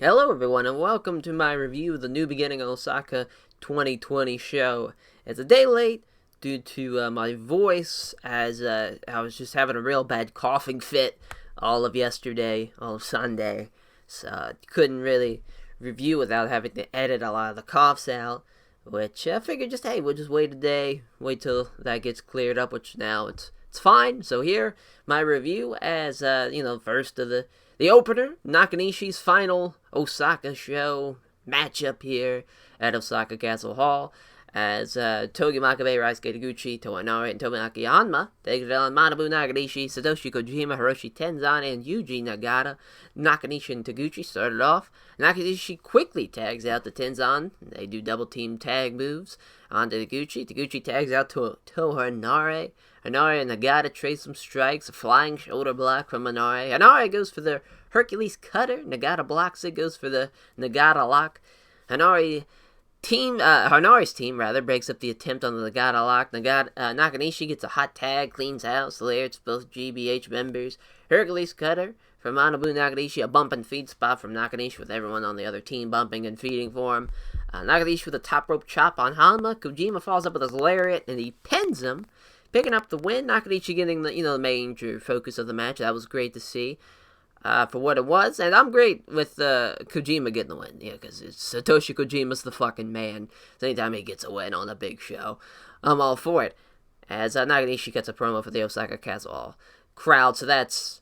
Hello everyone and welcome to my review of the New Beginning Osaka 2020 show. It's a day late due to my voice, as I was just having a real bad coughing fit all of yesterday, all of Sunday, so couldn't really review without having to edit a lot of the coughs out, which I figured just, hey, we'll just wait a day, wait till that gets cleared up, which now it's fine. So here, my review as, first of the opener, Nakanishi's final Osaka show matchup here at Osaka Castle Hall, as Togi Makabe, Raisuke Taguchi, Toa Inari, and Tomoaki Hanma take it on Manabu Nakanishi, Satoshi Kojima, Hiroshi Tenzan, and Yuji Nagata. Nakanishi and Taguchi started off. Nakanishi quickly tags out to Tenzan. They do double team tag moves onto Taguchi. Taguchi tags out to Toa Inari. Inari and Nagata trade some strikes, a flying shoulder block from Inari. Inari goes for the Hercules cutter. Nagata blocks it, goes for the Nagata lock. Inari's team breaks up the attempt on the Nagata lock. Nakanishi gets a hot tag, cleans house, layers both GBH members. Hercules cutter from Manabu Nakanishi, a bump and feed spot from Nakanishi with everyone on the other team bumping and feeding for him. Nakanishi with a top rope chop on Hanma. Kojima falls up with his lariat and he pins him, picking up the win. Nakanishi getting the major focus of the match. That was great to see. For what it was, and I'm great with Kojima getting the win, because Satoshi Kojima's the fucking man. So anytime he gets a win on a big show, I'm all for it. As Nakanishi gets a promo for the Osaka Castle Hall crowd, so that's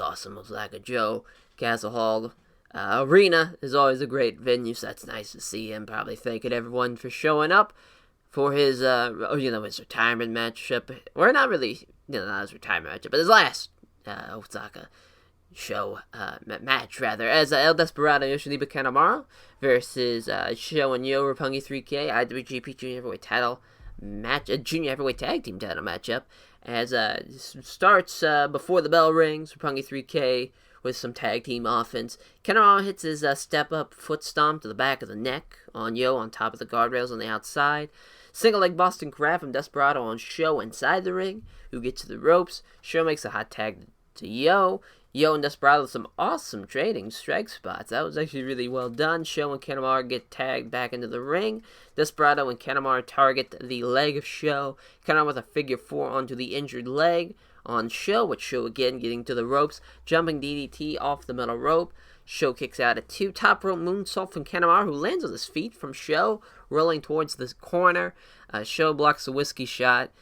awesome. Osaka Joe Castle Hall Arena is always a great venue, so that's nice to see him. Probably thanking everyone for showing up for his his retirement matchup, or not really, not his retirement matchup, but his last Osaka show match rather, as El Desperado Yoshinobu Kanemaru versus Sho and Yo Roppongi 3K IWGP Junior Heavyweight title match, Junior Heavyweight Tag Team title matchup, as starts before the bell rings. Roppongi 3K with some tag team offense. Kanemaru hits his step up foot stomp to the back of the neck on Yo on top of the guardrails on the outside. Single leg Boston Crab from Desperado on Sho inside the ring, who gets to the ropes. Sho makes a hot tag to Yo. Yo and Desperado with some awesome trading strike spots. That was actually really well done. Sho and Kanemaru get tagged back into the ring. Desperado and Kanemaru target the leg of Sho. Kanemaru with a figure 4 onto the injured leg on Sho, with Sho again getting to the ropes. Jumping DDT off the middle rope. Sho kicks out at 2. Top rope moonsault from Kanemaru, who lands on his feet from Sho, rolling towards the corner. Sho blocks a whiskey shot.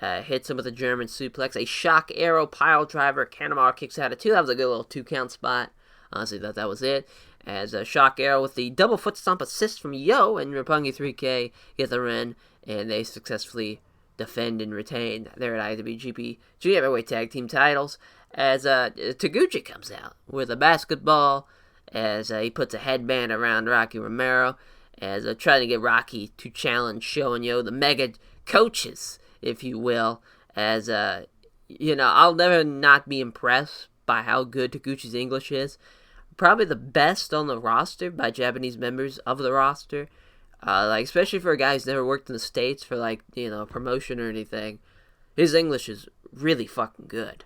Hits him with a German suplex. A shock arrow pile driver. Kanemaru kicks out at 2. That was a good little 2-count spot. Honestly, thought that was it. As a shock arrow with the double foot stomp assist from Yo and Roppongi 3K get the win, and they successfully defend and retain their IWGP Junior Heavyweight Tag Team titles. As Taguchi comes out with a basketball, as he puts a headband around Rocky Romero, as trying to get Rocky to challenge Sho and Yo, the mega coaches, if you will, as, I'll never not be impressed by how good Taguchi's English is. Probably the best on the roster by Japanese members of the roster. Especially for a guy who's never worked in the States for, a promotion or anything. His English is really fucking good.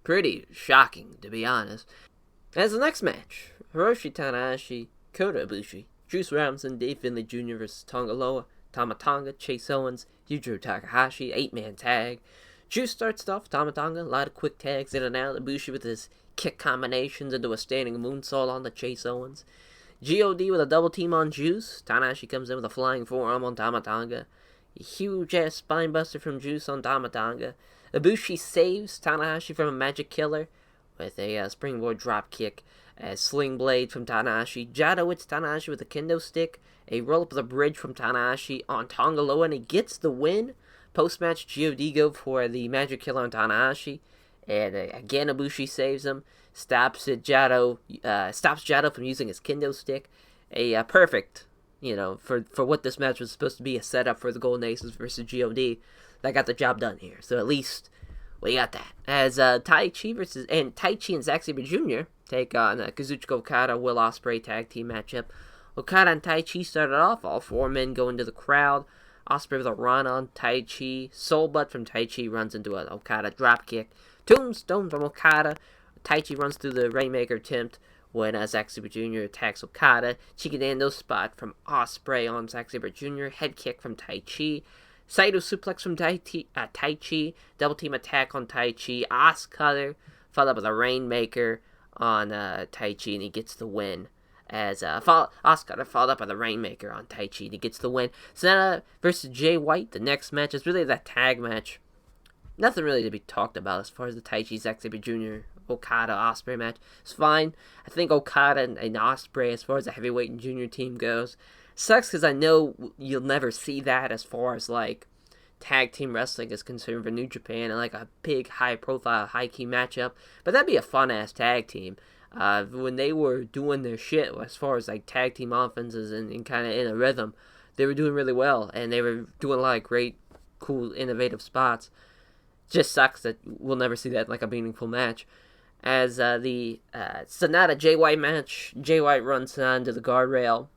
Pretty shocking, to be honest. As the next match, Hiroshi Tanahashi, Kota Ibushi, Juice Robinson, Dave Finlay Jr. vs. Tonga Loa, Tama Tonga, Chase Owens, Yujiro Takahashi, 8-man tag. Juice starts off, Tama Tonga, a lot of quick tags in and out. Ibushi with his kick combinations into a standing moonsault on the Chase Owens. G.O.D. with a double team on Juice. Tanahashi comes in with a flying forearm on Tama Tonga. A huge-ass spinebuster from Juice on Tama Tonga. Ibushi saves Tanahashi from a magic killer with a springboard drop kick. A sling blade from Tanahashi. Jado hits Tanahashi with a kendo stick. A roll-up of the bridge from Tanahashi on Tonga Loa, and he gets the win. Post-match, G.O.D. go for the magic killer on Tanahashi. And again, Ibushi saves him. Stops Jado from using his kendo stick. A perfect, for what this match was supposed to be, a setup for the Golden Aces versus G.O.D. That got the job done here. So at least we got that. As Taichi and Zack Sabre Jr. take on Kazuchika Okada, Will Ospreay tag team matchup. Okada and Taichi started off. All 4 men go into the crowd. Ospreay with a run on Taichi. Soul Butt from Taichi runs into an Okada dropkick. Tombstone from Okada. Taichi runs through the Rainmaker attempt when Zack Sabre Jr. attacks Okada. Chikadando spot from Ospreay on Zack Sabre Jr. Head kick from Taichi. Saito suplex from Taichi. Double team attack on Taichi. Oscutter followed up with a Rainmaker on Taichi, and he gets the win. As Oscutter followed up with a Rainmaker on Taichi, and he gets the win. Sanada versus Jay White. The next match is really that tag match. Nothing really to be talked about as far as the Taichi, Zack Sabre Jr., Okada, Ospreay match. It's fine. I think Okada and Ospreay, as far as the heavyweight and junior team goes, sucks because I know you'll never see that as far as, like, tag team wrestling is concerned for New Japan and, like, a big, high-profile, high-key matchup. But that'd be a fun-ass tag team. When they were doing their shit as far as, like, tag team offenses and kind of in a rhythm, they were doing really well. And they were doing a lot of great, cool, innovative spots. Just sucks that we'll never see that in, like, a meaningful match. As the Sanada Jay White match, Jay White runs onto the guardrail.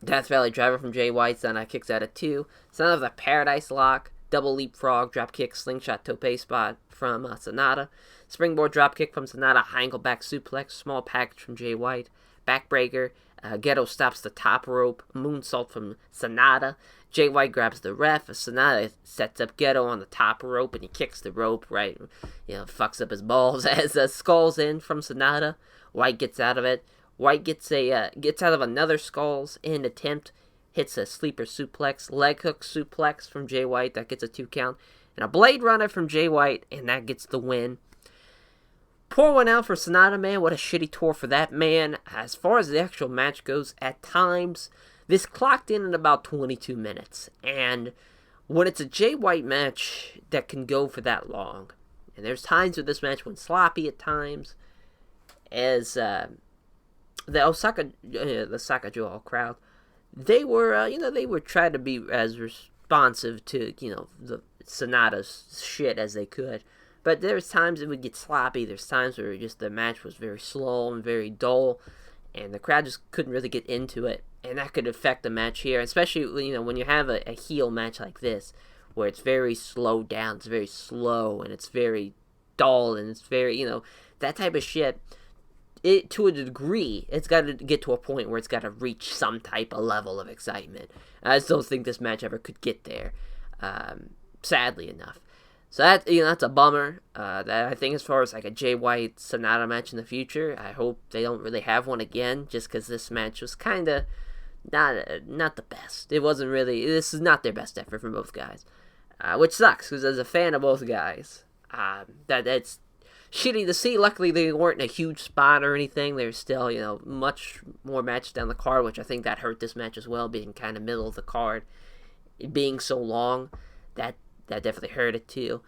Death Valley Driver from Jay White. Sanada kicks out at 2. Sanada the Paradise Lock. Double leapfrog, dropkick, slingshot, tope spot from Sanada. Springboard dropkick from Sanada. High ankle back suplex. Small package from Jay White. Backbreaker. Ghetto stops the top rope. Moonsault from Sanada. Jay White grabs the ref. Sanada sets up Ghetto on the top rope, and he kicks the rope, right? Fucks up his balls as Skulls in from Sanada. White gets out of it. White gets out of another Skulls in attempt. Hits a sleeper suplex. Leg hook suplex from Jay White. That gets a 2 count. And a Blade Runner from Jay White, and that gets the win. Pour one out for Sanada, man. What a shitty tour for that man. As far as the actual match goes, at times, this clocked in at about 22 minutes. And when it's a Jay White match that can go for that long, and there's times where this match went sloppy at times, as the Osaka Joe crowd, they were trying to be as responsive to, the Sanada's shit as they could. But there's times it would get sloppy. There's times where just the match was very slow and very dull, and the crowd just couldn't really get into it. And that could affect the match here, especially when you have a heel match like this, where it's very slowed down, it's very slow, and it's very dull, and it's very, that type of shit. To a degree, it's got to get to a point where it's got to reach some type of level of excitement. I just don't think this match ever could get there, sadly enough. So that's a bummer. That I think as far as like a Jay White Sanada match in the future, I hope they don't really have one again, just because this match was kind of not the best. It wasn't really. This is not their best effort from both guys, which sucks because as a fan of both guys, that's shitty to see. Luckily, they weren't in a huge spot or anything. There's still much more matches down the card, which I think that hurt this match as well, being kind of middle of the card, it being so long. That definitely hurt it too.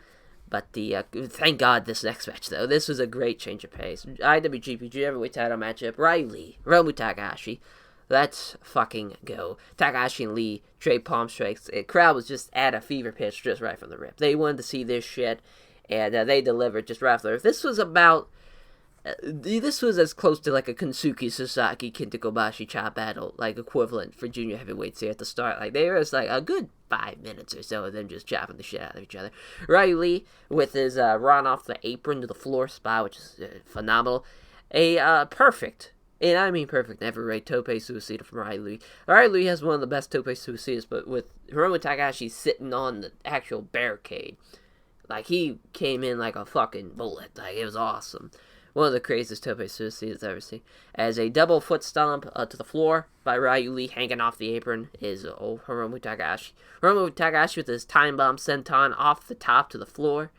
But thank God this next match, though. This was a great change of pace. IWGP Heavyweight title matchup. Riley, Hiromu Takahashi. Let's fucking go. Takahashi and Lee trade palm strikes. The crowd was just at a fever pitch just right from the rip. They wanted to see this shit, and they delivered just right from the rip. This was about... this was as close to like a Kensuke Sasaki Kenta Kobashi chop battle, like equivalent for junior heavyweights here at the start. Like there was like a good 5 minutes or so of them just chopping the shit out of each other. Riley with his run off the apron to the floor spot, which is phenomenal. A perfect, and I mean perfect, never rate tope suicida from Riley. Riley has one of the best tope suicidas, but with Hiromu Takahashi sitting on the actual barricade, like he came in like a fucking bullet. Like it was awesome. One of the craziest tope suicidas I've ever seen. As a double foot stomp to the floor by Ryu Lee hanging off the apron is old Hiromu Takahashi. Hiromu Takahashi with his time bomb senton off the top to the floor.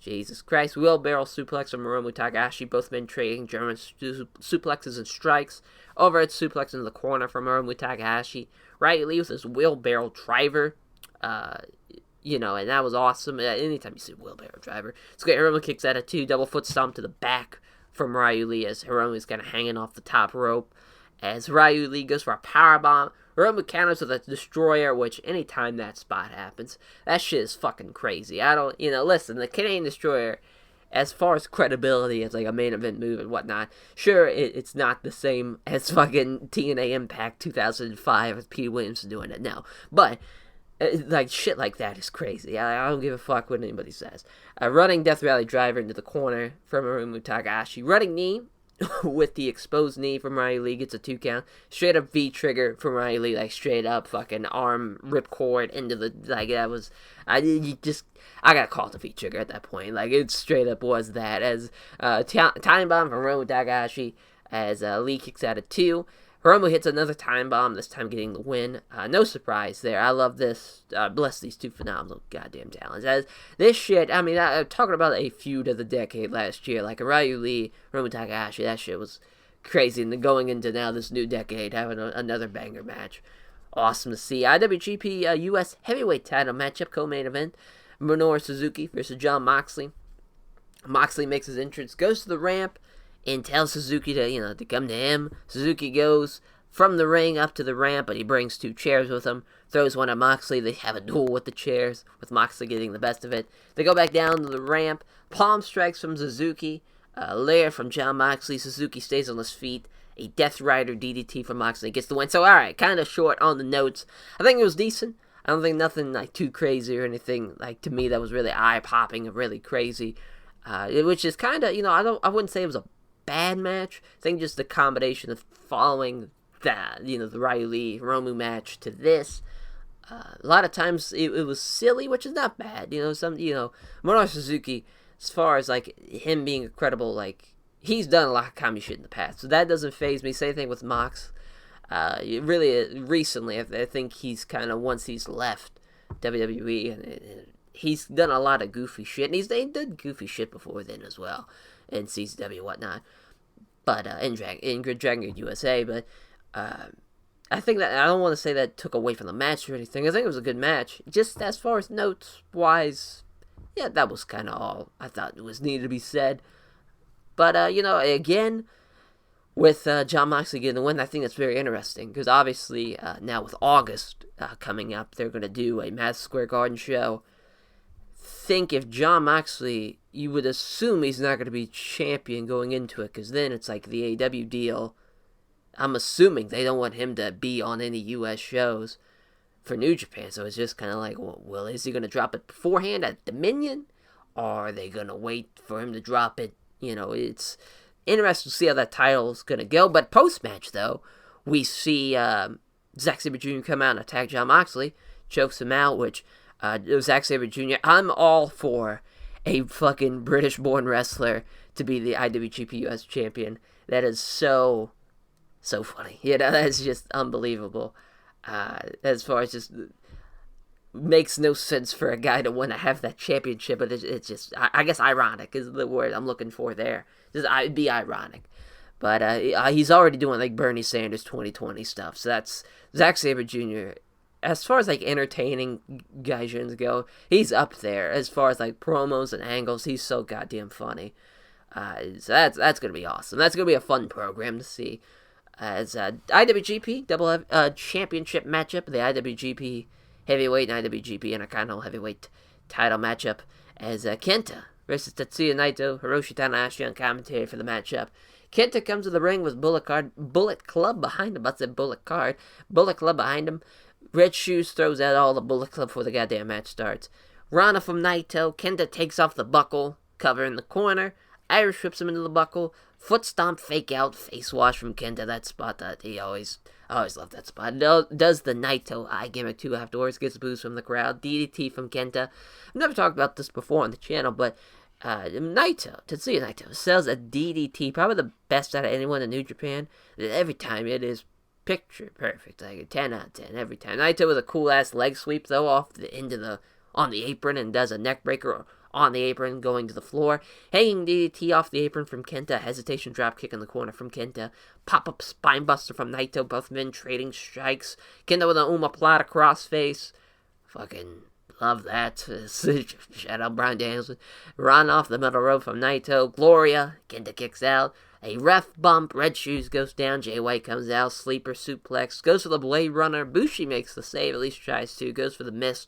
Jesus Christ. Wheelbarrow suplex from Hiromu Takahashi. Both men trading German suplexes and strikes. Overhead suplex into the corner from Hiromu Takahashi. Ryu Lee with his wheelbarrow driver. And that was awesome. Anytime you see wheelbarrow driver, it's great. Hiromu kicks out at 2, double foot stomp to the back from Ryu Lee as Hiromu's kind of hanging off the top rope. As Ryu Lee goes for a powerbomb, Hiromu counters with a destroyer, which anytime that spot happens, that shit is fucking crazy. Listen, the Canadian destroyer, as far as credibility as like a main event move and whatnot, sure, it's not the same as fucking TNA Impact 2005 with Pete Williams doing it, no. But like, shit like that is crazy. I don't give a fuck what anybody says. Running Death Valley Driver into the corner from Hiromu Takahashi. Running knee with the exposed knee from Riley, gets a 2 count. Straight up V trigger from Riley, like straight up fucking arm ripcord into the, like that was, I gotta call it the V trigger at that point. Like it straight up was that. As time bomb from Hiromu Takahashi as Lee kicks out at 2. Hiromu hits another time bomb, this time getting the win. No surprise there. I love this. Bless these two phenomenal goddamn talents. As this shit, I mean, I'm talking about a feud of the decade last year. Like Ryu Lee, Hiromu Takahashi, that shit was crazy. And then going into now this new decade, having another banger match. Awesome to see. IWGP US Heavyweight title matchup, co-main event. Minoru Suzuki versus Jon Moxley. Moxley makes his entrance, goes to the ramp, and tells Suzuki to come to him. Suzuki goes from the ring up to the ramp, but he brings 2 chairs with him, throws one at Moxley. They have a duel with the chairs, with Moxley getting the best of it. They go back down to the ramp. Palm strikes from Suzuki. Lair from Jon Moxley. Suzuki stays on his feet. A Death Rider DDT from Moxley gets the win. So, alright, kind of short on the notes. I think it was decent. I don't think nothing like too crazy or anything like to me that was really eye-popping or really crazy. Which is kind of, I wouldn't say it was a bad match. I think just the combination of following that, the Riley Hiromu match to this, a lot of times it was silly, which is not bad. Minoru Suzuki, as far as like him being credible, like he's done a lot of comedy shit in the past, so that doesn't faze me. Same thing with Mox. Really, recently, I think he's kind of, once he's left WWE, and he's done a lot of goofy shit, and he's done goofy shit before then as well, in CCW whatnot, but in Dragon Gate USA, but I think that, I don't want to say that took away from the match or anything. I think it was a good match. Just as far as notes wise, yeah, that was kind of all I thought was needed to be said. But again, with Jon Moxley getting the win, I think that's very interesting, because obviously now with August coming up, they're going to do a Madison Square Garden show. Think if Jon Moxley, you would assume he's not going to be champion going into it, because then it's like the AEW deal. I'm assuming they don't want him to be on any U.S. shows for New Japan, so it's just kind of like, well, is he going to drop it beforehand at Dominion, or are they going to wait for him to drop it? It's interesting to see how that title's going to go, but post-match, though, we see Zack Sabre Jr. come out and attack Jon Moxley, chokes him out, which Zack Sabre Jr., I'm all for a fucking British-born wrestler to be the IWGP US champion. That is so funny. That's just unbelievable. As far as just makes no sense for a guy to want to have that championship, but it's just, I guess ironic is the word I'm looking for there. It'd be ironic. But he's already doing like Bernie Sanders 2020 stuff, so that's Zack Sabre Jr., as far as like entertaining gaijins go, he's up there. As far as like promos and angles, he's so goddamn funny. So that's gonna be awesome. That's gonna be a fun program to see. As IWGP double championship matchup, the IWGP heavyweight and IWGP Intercontinental heavyweight title matchup, as Kenta versus Tetsuya Naito. Hiroshi Tanahashi on commentary for the matchup. Kenta comes to the ring with Bullet Club behind him. I said Bullet Club behind him. Red Shoes throws out all the Bullet Club before the goddamn match starts. Rana from Naito. Kenta takes off the buckle, cover in the corner. Irish whips him into the buckle. Foot stomp, fake out, face wash from Kenta. That spot that I always love that spot. Does the Naito eye gimmick too afterwards. Gets boos from the crowd. DDT from Kenta. I've never talked about this before on the channel, but Tetsuya Naito sells a DDT, probably the best out of anyone in New Japan. Every time it is picture perfect, like a 10 out of 10 every time. Naito with a cool ass leg sweep though off the end of on the apron, and does a neck breaker on the apron going to the floor. Hanging DDT off the apron from Kenta. Hesitation drop kick in the corner from Kenta. Pop up spine buster from Naito. Both men trading strikes. Kenta with an omoplata crossface. Fucking love that. Shout out Bryan Danielson. Run off the middle rope from Naito. Gloria. Kenta kicks out. A ref bump. Red Shoes goes down. Jay White comes out. Sleeper suplex. Goes for the Blade Runner. Bushi makes the save. At least tries to. Goes for the miss.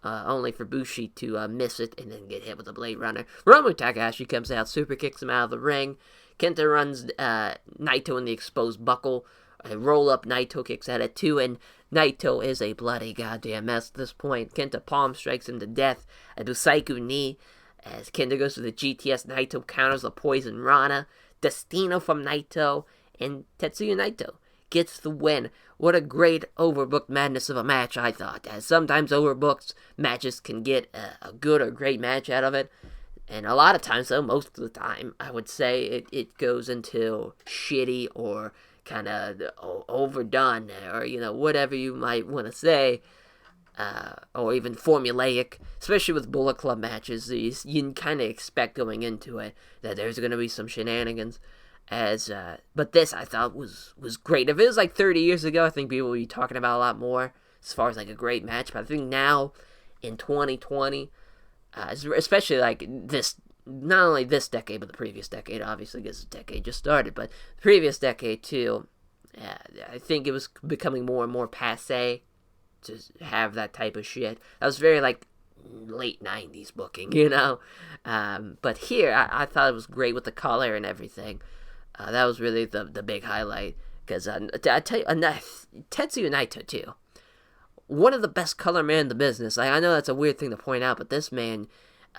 Only for Bushi to miss it and then get hit with the Blade Runner. Hiromu Takahashi comes out. Super kicks him out of the ring. Kenta runs Naito in the exposed buckle. A roll up. Naito kicks out at 2. And Naito is a bloody goddamn mess at this point. Kenta palm strikes him to death. A Busaiku knee. As Kenta goes to the GTS, Naito counters the poison Rana. Destino from Naito, and Tetsuya Naito gets the win. What a great overbooked madness of a match, I thought. As sometimes overbooked matches can get a good or great match out of it. And a lot of times, though, most of the time, I would say it goes into shitty or kind of overdone, or, whatever you might want to say, or even formulaic, especially with Bullet Club matches. You kind of expect going into it that there's going to be some shenanigans. But this I thought was great. If it was like 30 years ago, I think people would be talking about a lot more as far as like a great match. But I think now in 2020, especially like this, not only this decade but the previous decade, obviously because the decade just started, but the previous decade too. I think it was becoming more and more passe to have that type of shit. That was very like late 90s booking, But here I thought it was great with the color and everything. That was really the big highlight, because I tell you, Tetsuya Naito too, one of the best color men in the business. I know that's a weird thing to point out, but this man,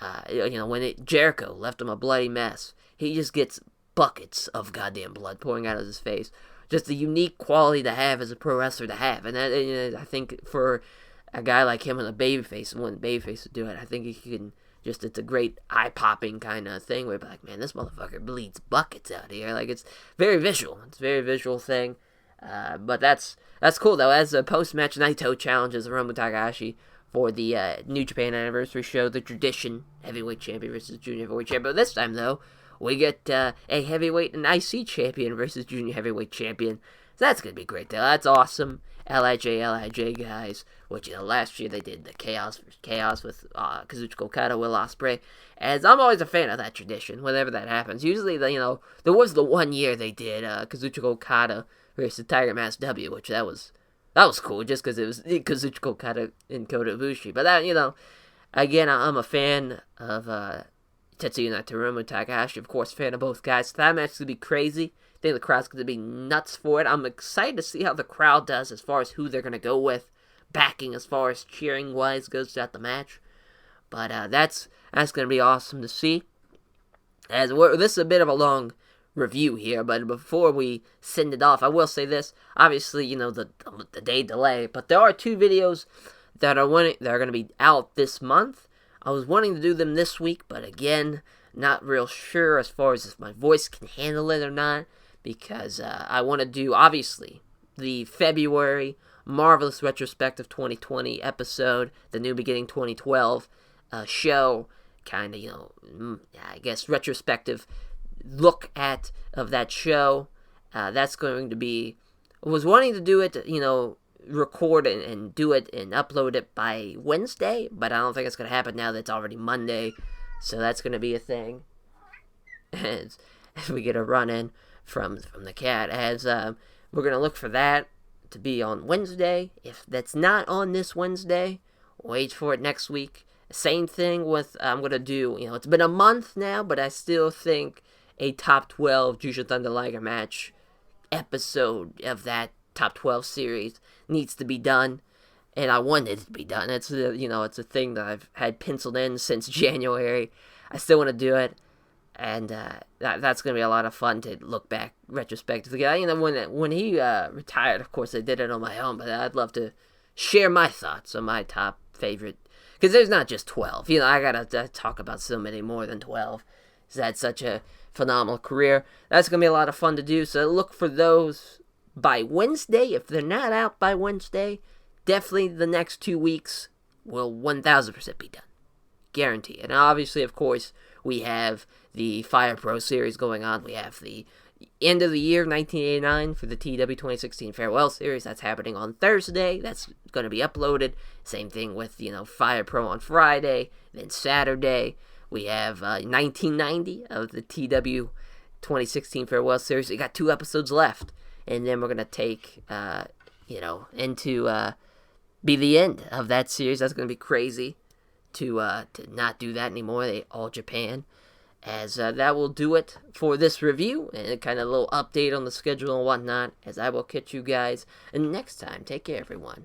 when Jericho left him a bloody mess, he just gets buckets of goddamn blood pouring out of his face. Just a unique quality to have as a pro wrestler to have, and that, I think for a guy like him and a babyface, and when babyface would do it, I think he can. It's a great eye-popping kind of thing where you're like, man, this motherfucker bleeds buckets out here. Like, it's very visual. It's a very visual thing. But that's cool, though. As a post-match, Naito challenges Hiromu Takahashi for the New Japan Anniversary show, the Tradition Heavyweight Champion versus Junior Heavyweight Champion. But this time, though, we get a Heavyweight and IC Champion versus Junior Heavyweight Champion. So that's going to be great, though. That's awesome. LIJ guys, which, last year they did the Chaos with Kazuchika Okada, Will Ospreay, as I'm always a fan of that tradition, whenever that happens. Usually, there was the one year they did Kazuchika Okada versus Tiger Mask W, which that was cool, just because it was Kazuchika Okada and Kota Ibushi. But that, again, I'm a fan of Tetsuya Naito, Hiromu Takahashi, of course, fan of both guys. So that match is going to be crazy. I think the crowd's going to be nuts for it. I'm excited to see how the crowd does as far as who they're going to go with, backing as far as cheering-wise goes throughout the match. But that's going to be awesome to see. This is a bit of a long review here, but before we send it off, I will say this. Obviously, the day delay, but there are 2 videos that are going to be out this month. I was wanting to do them this week, but again, not real sure as far as if my voice can handle it or not. Because I want to do, obviously, the February Marvelous Retrospective 2020 episode, the New Beginning 2012 show, kind of, I guess, retrospective look of that show. That's going to be, I was wanting to do it, record and do it and upload it by Wednesday, but I don't think it's going to happen now that it's already Monday, so that's going to be a thing. As we get a run-in from the cat, as we're going to look for that to be on Wednesday. If that's not on this Wednesday, wait for it next week. Same thing with, I'm going to do, it's been a month now, but I still think a top 12 Jushin Thunder Liger match episode of that top 12 series needs to be done, and I want it to be done. It's it's a thing that I've had penciled in since January. I still want to do it. And that's going to be a lot of fun to look back retrospectively. When he retired, of course, I did it on my own, but I'd love to share my thoughts on my top favorite. Because there's not just 12. I got to talk about so many more than 12. He's had such a phenomenal career. That's going to be a lot of fun to do. So look for those by Wednesday. If they're not out by Wednesday, definitely the next 2 weeks will 1,000% be done. Guarantee it. And obviously, of course, we have the Fire Pro series going on. We have the end of the year 1989 for the TW 2016 Farewell series. That's happening on Thursday. That's going to be uploaded. Same thing with, Fire Pro on Friday. Then Saturday, we have 1990 of the TW 2016 Farewell series. We got 2 episodes left. And then we're going to take, into be the end of that series. That's going to be crazy to not do that anymore. All Japan. As that will do it for this review, and kind of a little update on the schedule and whatnot, as I will catch you guys next time. Take care, everyone.